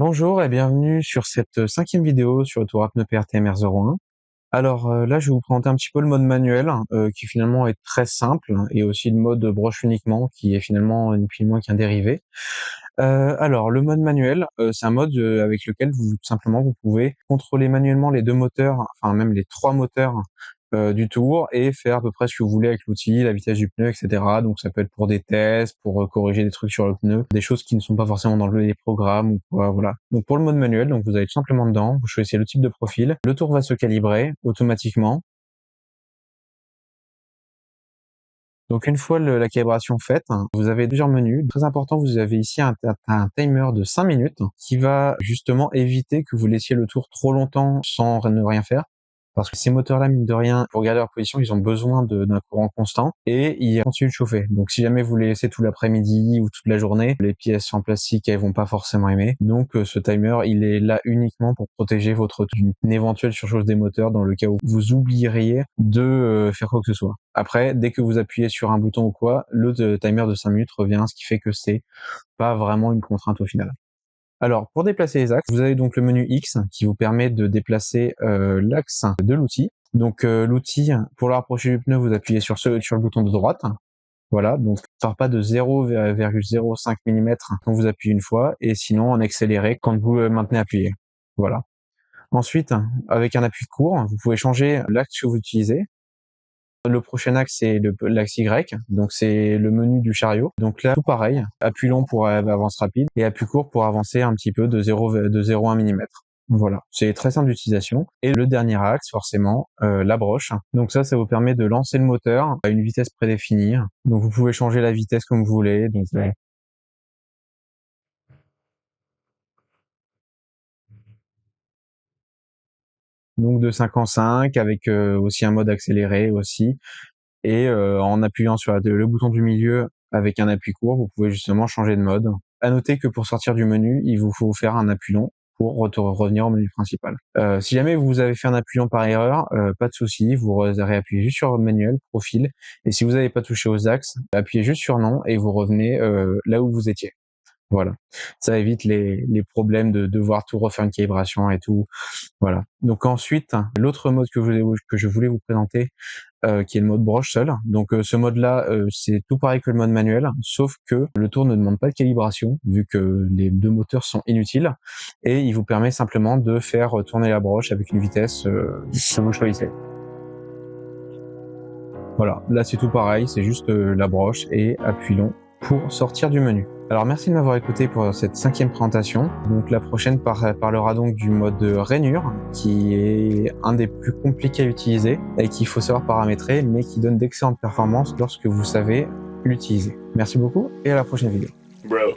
Bonjour et bienvenue sur cette 5e vidéo sur le Touareg pneu PRTMR01. Alors là, je vais vous présenter un petit peu le mode manuel qui finalement est très simple et aussi le mode broche uniquement qui est finalement ni plus ni moins qu'un dérivé. Alors le mode manuel, c'est un mode avec lequel tout simplement vous pouvez contrôler manuellement les 2 moteurs, enfin même les 3 moteurs du tour et faire à peu près ce que vous voulez avec l'outil, la vitesse du pneu, et cetera. Donc ça peut être pour des tests, pour corriger des trucs sur le pneu, des choses qui ne sont pas forcément dans les programmes ou quoi, voilà. Donc pour le mode manuel, donc vous allez tout simplement dedans, vous choisissez le type de profil, le tour va se calibrer automatiquement. Donc une fois la calibration faite, vous avez plusieurs menus. Très important, vous avez ici un timer de 5 minutes qui va justement éviter que vous laissiez le tour trop longtemps sans ne rien faire. Parce que ces moteurs-là, mine de rien, pour garder leur position, ils ont besoin d'un courant constant et ils continuent de chauffer. Donc si jamais vous les laissez tout l'après-midi ou toute la journée, les pièces en plastique, elles vont pas forcément aimer. Donc ce timer, il est là uniquement pour protéger votre d'une éventuelle surchauffe des moteurs dans le cas où vous oublieriez de faire quoi que ce soit. Après, dès que vous appuyez sur un bouton ou quoi, le timer de 5 minutes revient, ce qui fait que c'est pas vraiment une contrainte au final. Alors, pour déplacer les axes, vous avez donc le menu X qui vous permet de déplacer l'axe de l'outil. Donc l'outil, pour le rapprocher du pneu, vous appuyez sur le bouton de droite. Voilà, donc ça part pas de 0,05 mm quand vous appuyez une fois, et sinon en accéléré quand vous maintenez appuyé. Voilà. Ensuite, avec un appui court, vous pouvez changer l'axe que vous utilisez. Le prochain axe, c'est l'axe Y, donc c'est le menu du chariot. Donc là, tout pareil, appui long pour avance rapide et appui court pour avancer un petit peu de 0,1 mm. Voilà, c'est très simple d'utilisation. Et le dernier axe, forcément, la broche. Donc ça vous permet de lancer le moteur à une vitesse prédéfinie. Donc vous pouvez changer la vitesse comme vous voulez. Donc de 5 en 5 avec aussi un mode accéléré aussi. Et en appuyant sur le bouton du milieu avec un appui court, vous pouvez justement changer de mode. À noter que pour sortir du menu, il vous faut faire un appui long pour revenir au menu principal. Si jamais vous avez fait un appui long par erreur, pas de souci, vous réappuyez juste sur manuel, profil, et si vous n'avez pas touché aux axes, appuyez juste sur non et vous revenez là où vous étiez. Voilà, ça évite les problèmes de devoir tout refaire une calibration et tout. Voilà. Donc ensuite, l'autre mode que je voulais vous présenter, qui est le mode broche seul. Donc ce mode-là, c'est tout pareil que le mode manuel, sauf que le tour ne demande pas de calibration, vu que les 2 moteurs sont inutiles, et il vous permet simplement de faire tourner la broche avec une vitesse que vous choisissez. Voilà, là c'est tout pareil, c'est juste la broche et appui long pour sortir du menu. Alors merci de m'avoir écouté pour cette 5e présentation. Donc la prochaine parlera donc du mode rainure, qui est un des plus compliqués à utiliser et qu'il faut savoir paramétrer, mais qui donne d'excellentes performances lorsque vous savez l'utiliser. Merci beaucoup et à la prochaine vidéo. Bro.